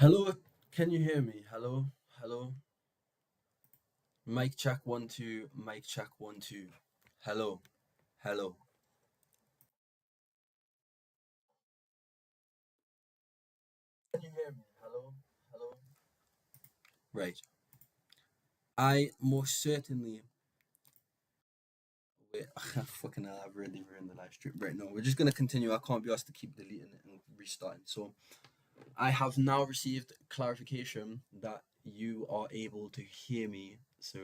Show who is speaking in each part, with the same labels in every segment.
Speaker 1: Hello, can you hear me? Hello, hello. Mic check 1 2. Mic check 1 2. Hello, hello. Can you hear me? Hello, hello. Right. I most certainly. Wait, fucking hell! I've really ruined the live stream. Right, no, we're just gonna continue. I can't be asked to keep deleting it and restarting. So I have now received clarification that you are able to hear me. So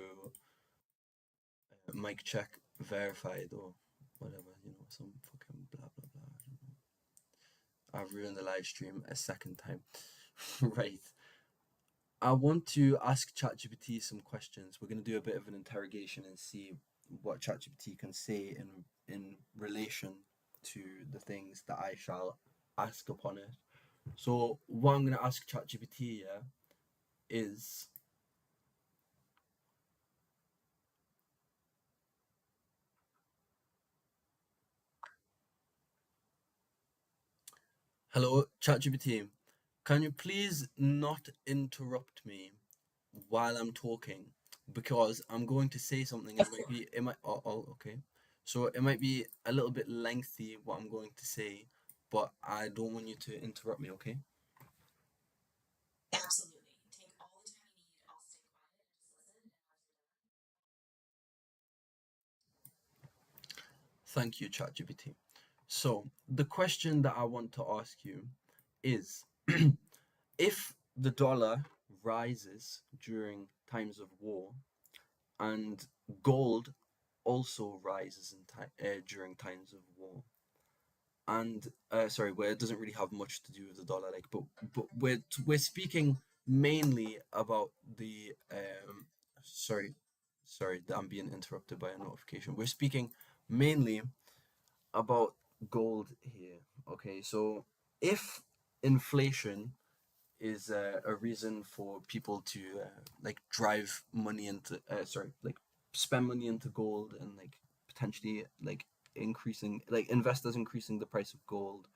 Speaker 1: mic check verified or whatever. Some fucking blah blah blah. I've ruined the live stream a second time. Right. I want to ask ChatGPT some questions. We're going to do a bit of an interrogation and see what ChatGPT can say in relation to the things that I shall ask upon it. So what I'm going to ask ChatGPT, yeah, is hello ChatGPT. Can you please not interrupt me while I'm talking because I'm going to say something. Okay. So it might be a little bit lengthy what I'm going to say, but I don't want you to interrupt me, okay? Thank you, ChatGPT. So the question that I want to ask you is if the dollar rises during times of war and gold also rises during times of war, and sorry, where it doesn't really have much to do with the dollar, like, but we're speaking mainly about the sorry, sorry, that I'm being interrupted by a notification. We're speaking mainly about gold here. Okay, so if inflation is a reason for people to like drive money into sorry, like spend money into gold and like potentially like increasing like investors increasing the price of gold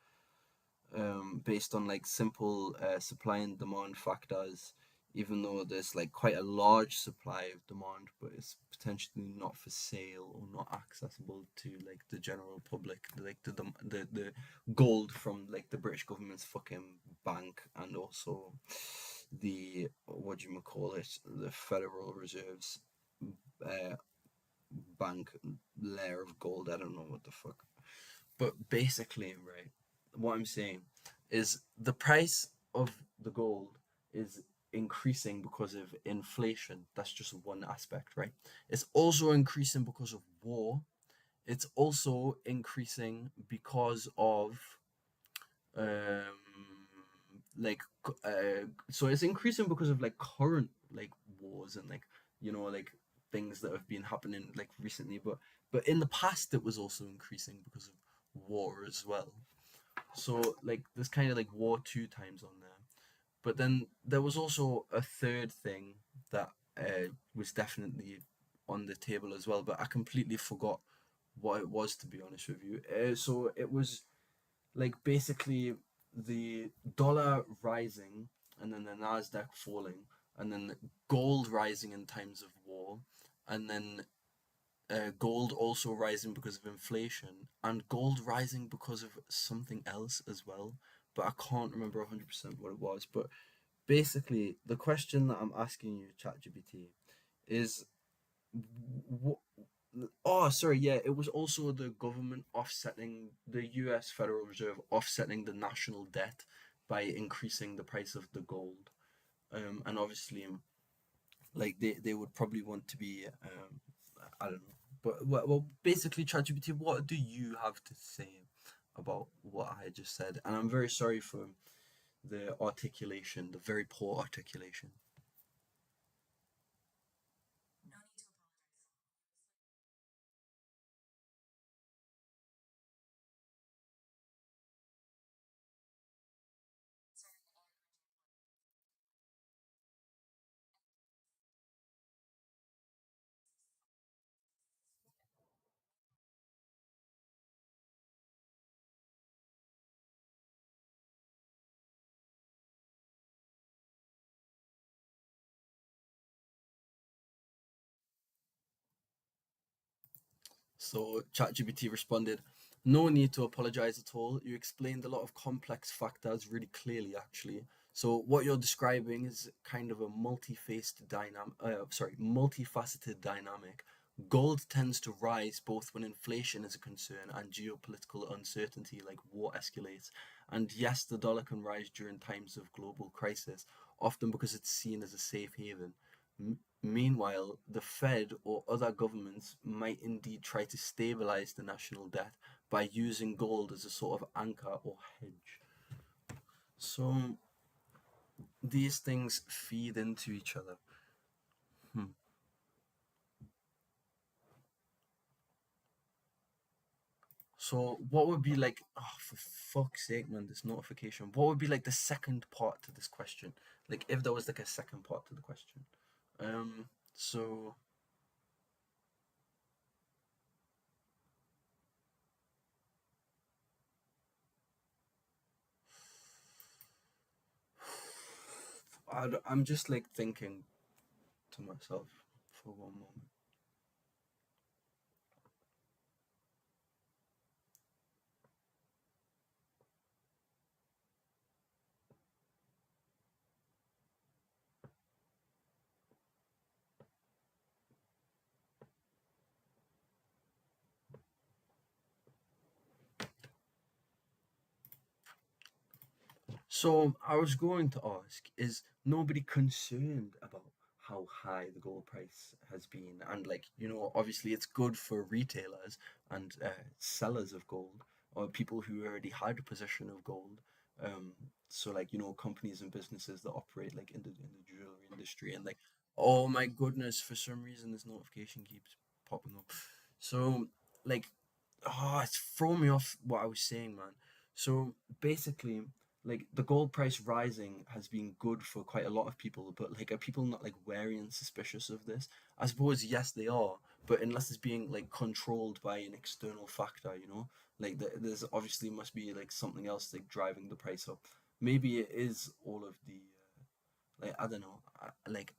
Speaker 1: based on like simple supply and demand factors, even though there's like quite a large supply of demand, but it's potentially not for sale or not accessible to like the general public, like the gold from like the British government's fucking bank and also the what do you call it, the Federal Reserve's uh, bank layer of gold. I don't know what the fuck. But basically, right, what I'm saying is the price of the gold is increasing because of inflation. That's just one aspect, right? It's also increasing because of war. It's also increasing because of like so it's increasing because of like current like wars and like like things that have been happening like recently, but in the past it was also increasing because of war as well. So like there's kind of like war two times on there. But then there was also a third thing that was definitely on the table as well, but I completely forgot what it was, to be honest with you. So it was like basically the dollar rising and then the Nasdaq falling and then gold rising in times of war and then gold also rising because of inflation and gold rising because of something else as well, but I can't remember 100% what it was. But basically the question that I'm asking you, ChatGPT, is what. Oh, sorry. Yeah, it was also the government offsetting the U.S. Federal Reserve offsetting the national debt by increasing the price of the gold. And obviously, like they would probably want to be, I don't know. But well, basically, ChatGPT, what do you have to say about what I just said? And I'm very sorry for the articulation, the very poor articulation. So ChatGPT responded, "No need to apologize at all. You explained a lot of complex factors really clearly, actually. So what you're describing is kind of a multifaceted dynamic. Gold tends to rise both when inflation is a concern and geopolitical uncertainty like war escalates. And yes, the dollar can rise during times of global crisis, often because it's seen as a safe haven. Meanwhile, the Fed or other governments might indeed try to stabilize the national debt by using gold as a sort of anchor or hedge. So these things feed into each other. Hmm. So what would be like, oh, for fuck's sake, man, this notification. What would be like the second part to this question? Like if there was like a second part to the question. So I'm just like thinking to myself for one moment. So I was going to ask, is nobody concerned about how high the gold price has been? And like, obviously it's good for retailers and sellers of gold, or people who already had a position of gold. Um, so like, companies and businesses that operate like in the jewelry industry and like, oh my goodness, for some reason this notification keeps popping up. So like, oh, it's thrown me off what I was saying, man. So basically, like the gold price rising has been good for quite a lot of people, but like are people not like wary and suspicious of this? I suppose yes they are, but unless it's being like controlled by an external factor, like there's obviously must be like something else like driving the price up. Maybe it is all of the like I don't know, like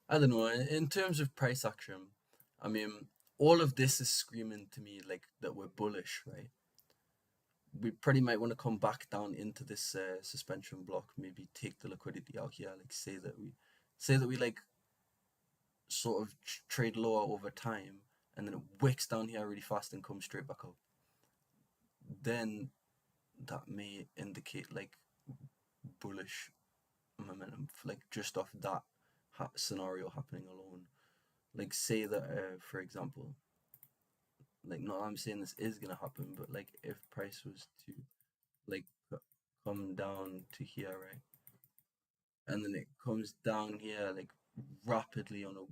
Speaker 1: I don't know. In terms of price action, I mean, all of this is screaming to me like that we're bullish, right? We pretty might want to come back down into this suspension block, maybe take the liquidity out here, like say that we like sort of trade lower over time, and then it wicks down here really fast and comes straight back up. Then that may indicate like bullish momentum, like just off that scenario happening alone. Like say that, for example, like not I'm saying this is gonna happen, but like if price was to like come down to here, right? And then it comes down here like rapidly on a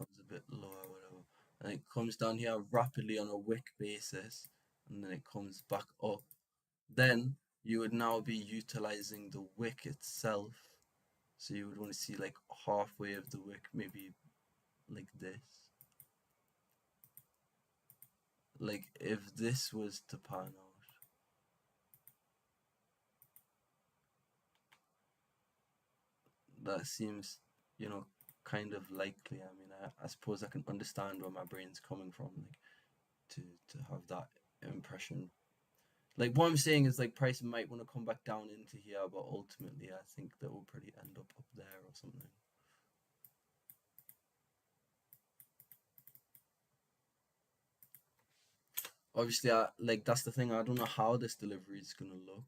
Speaker 1: comes a bit lower, whatever, and it comes down here rapidly on a wick basis, and then it comes back up. Then you would now be utilizing the wick itself. So you would want to see like halfway of the wick, maybe like this. Like if this was to pan out, that seems, you know, kind of likely. I mean, I suppose I can understand where my brain's coming from, like to have that impression. Like what I'm saying is like price might want to come back down into here, but ultimately I think that will probably end up there or something. Obviously, like that's the thing. I don't know how this delivery is gonna look,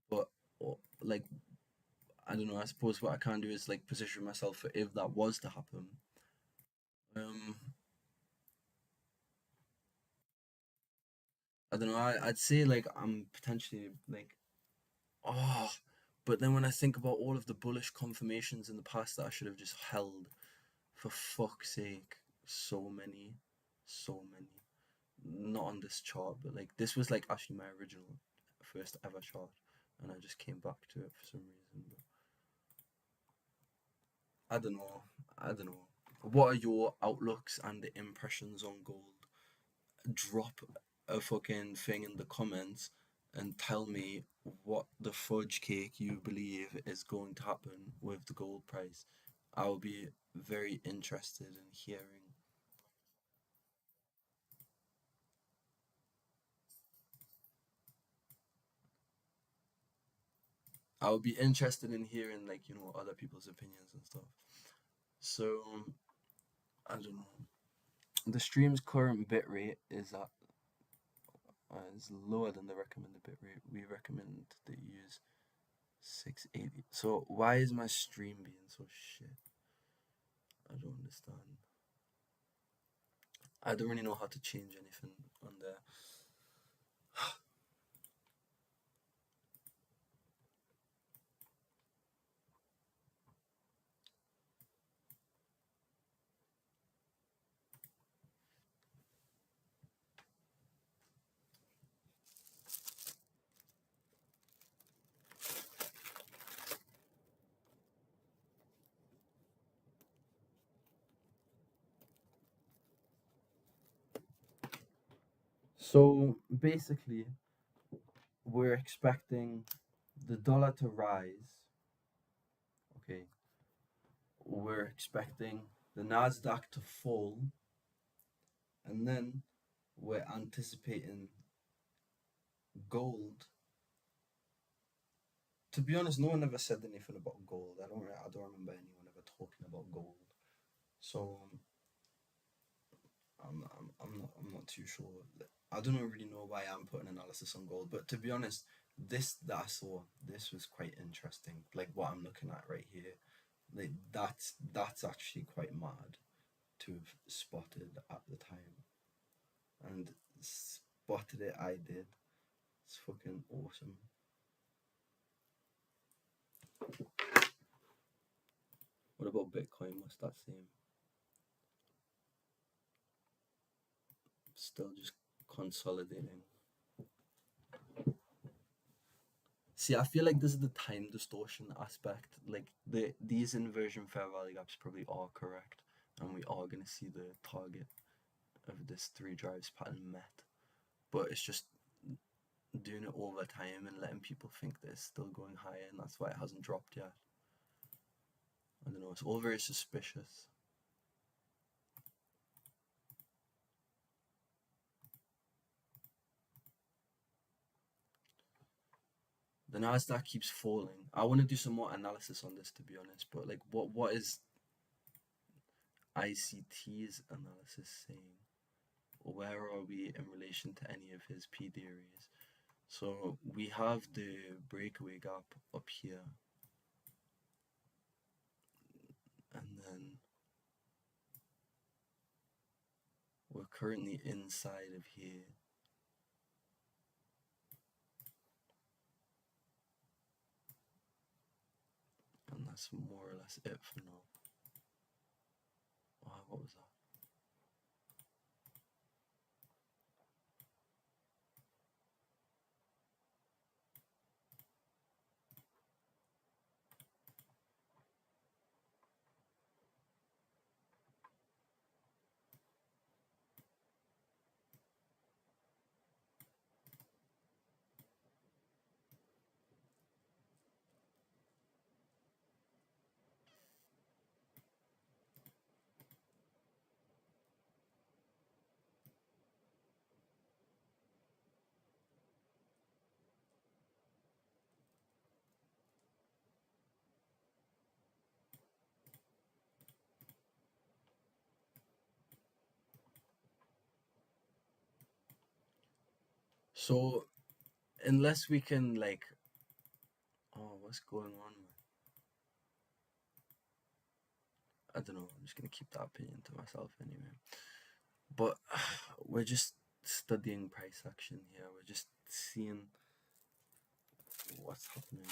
Speaker 1: but like I don't know. I suppose what I can do is like position myself for if that was to happen. Um, I don't know. I'd say like I'm potentially like, oh, But then when I think about all of the bullish confirmations in the past that I should have just held, for fuck's sake, so many, so many. Not on this chart, but like this was like actually my original first ever chart, and I just came back to it for some reason. But I don't know. I don't know. What are your outlooks and the impressions on gold? Drop a fucking thing in the comments and tell me what the fudge cake you believe is going to happen with the gold price. I will be very interested in hearing. I will be interested in hearing like other people's opinions and stuff. So I don't know. The stream's current bitrate is lower than the recommended bitrate. We recommend that you use 680. So why is my stream being so shit? I don't understand. I don't really know how to change anything on there. So basically, we're expecting the dollar to rise. Okay, we're expecting the Nasdaq to fall, and then we're anticipating gold. To be honest, no one ever said anything about gold. I don't remember anyone ever talking about gold. So I'm not too sure. I don't really know why I'm putting analysis on gold, but to be honest, this that I saw, this was quite interesting. Like what I'm looking at right here, like that's actually quite mad to have spotted at the time, and spotted it. I did. It's fucking awesome. What about Bitcoin? What's that saying? Still just consolidating. See, I feel like this is the time distortion aspect. Like these inversion fair value gaps probably are correct, and we are gonna see the target of this three drives pattern met. But it's just doing it over time and letting people think that it's still going higher, and that's why it hasn't dropped yet. I don't know. It's all very suspicious. The Nasdaq keeps falling. I want to do some more analysis on this, to be honest. But like, what is ICT's analysis saying? Where are we in relation to any of his P theories? So we have the breakaway gap up here, and then we're currently inside of here. And that's more or less it for now. Wow, what was that? So unless we can like, oh, what's going on? I don't know. I'm just gonna keep that opinion to myself anyway. But we're just studying price action here. We're just seeing what's happening.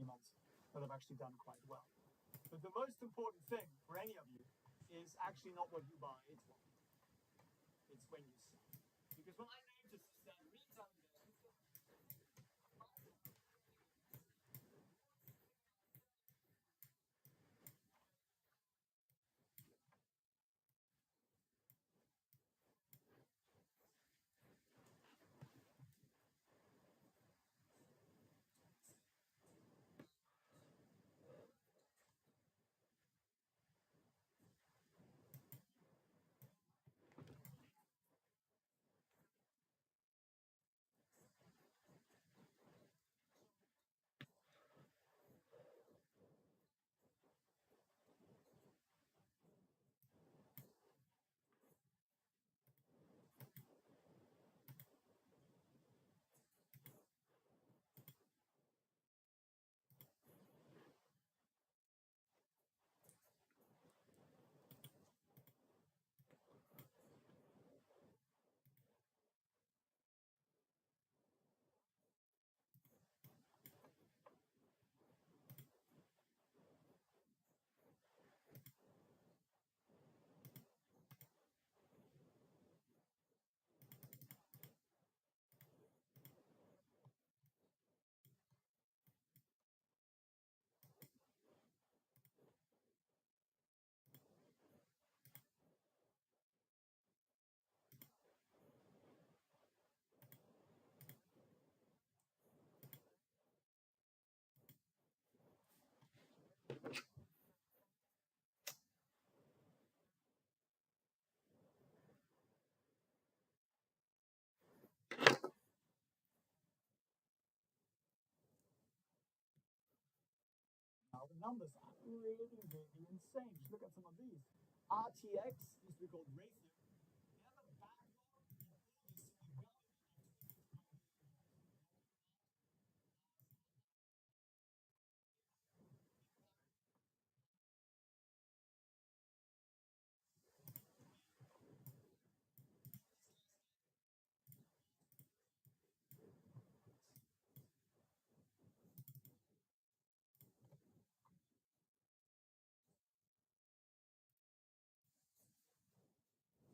Speaker 2: months that have actually done quite well. But the most important thing for any of you is actually not what you buy, it's what it's when you sell. Because what I noticed is that retail investors, now the numbers are really, really insane. Just look at some of these. RTX used to be called Raytheon. They have a backlog in August well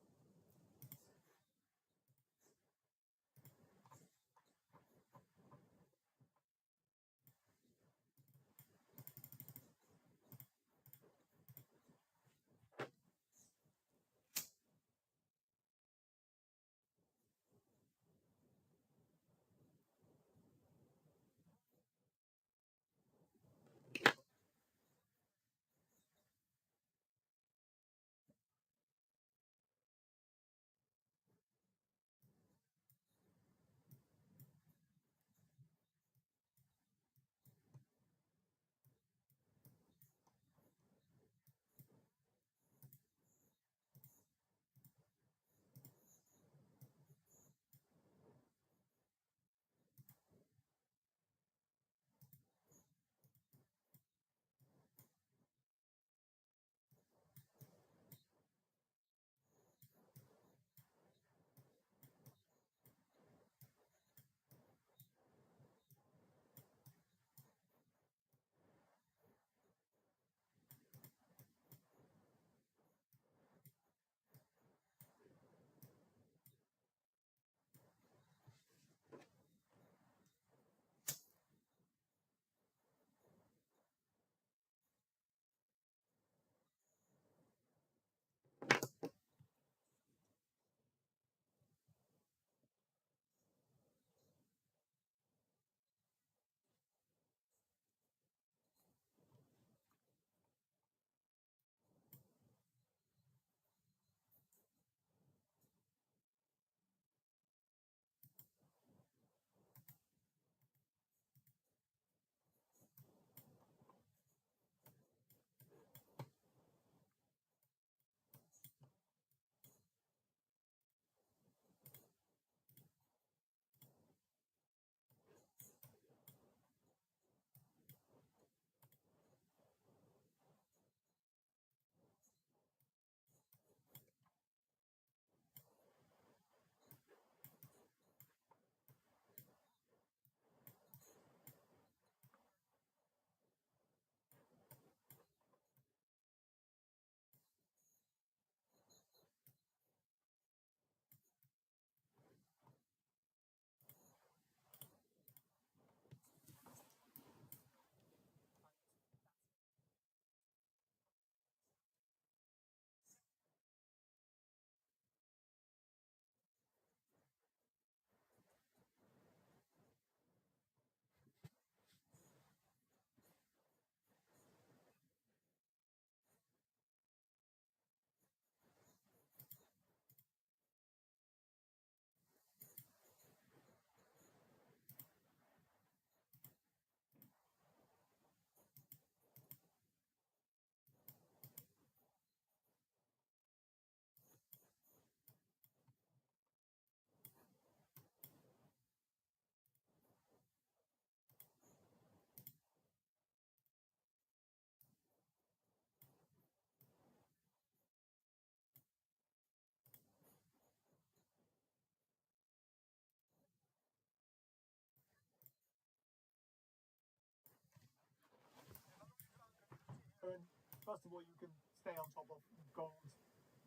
Speaker 2: of all, you can stay on top of gold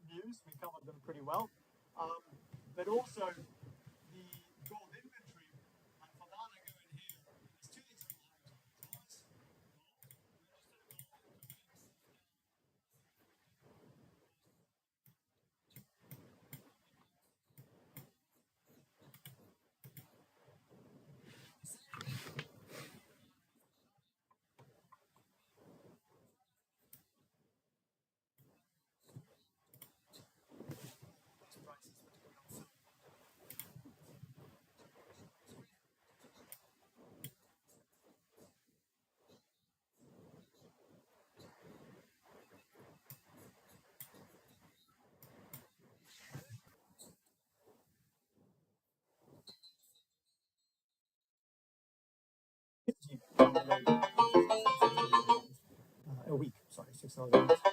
Speaker 2: news. We covered them pretty well. But also the gold inventory, and for that I go in here, there's two things I like. One is a week, sorry, 6 hours.